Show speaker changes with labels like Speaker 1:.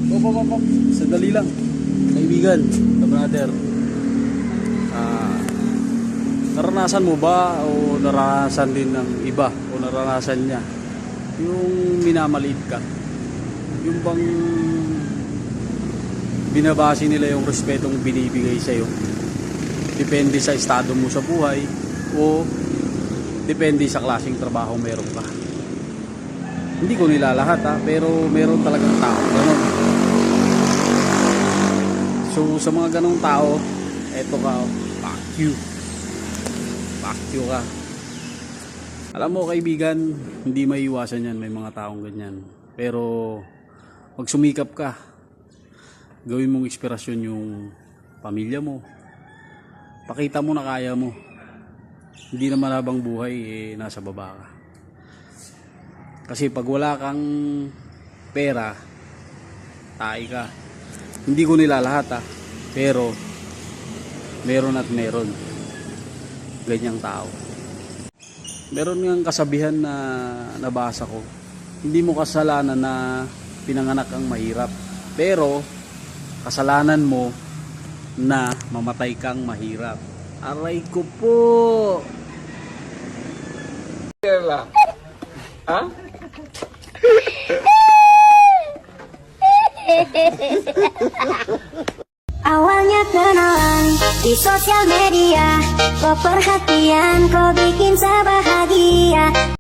Speaker 1: Op. Sandali lang. Kaibigan, brother. Naranasan mo ba o naranasan din ng iba o naranasan niya yung minamaliit ka? Yung bang binabase nila yung respetong binibigay sa'yo? Depende sa estado mo sa buhay o depende sa klaseng trabaho meron ka. Hindi ko nilalahat pero meron talagang tao ganun. So sa mga ganong tao, eto ka, fuck you ka. Alam mo kaibigan, hindi maiiwasan yan, may mga taong ganyan. Pero magsumikap ka, gawin mong inspirasyon yung pamilya mo, pakita mo na kaya mo. Hindi naman habang buhay nasa baba ka. Kasi pag wala kang pera, tae ka. Hindi ko nilalahat pero meron at meron ganyang tao. Meron ngang kasabihan na nabasa ko, hindi mo kasalanan na pinanganak kang mahirap, pero kasalanan mo na mamatay kang mahirap. Aray ko po. Ha?
Speaker 2: Awalnya kenalan di sosial media, kok perhatian kok bikin saya bahagia.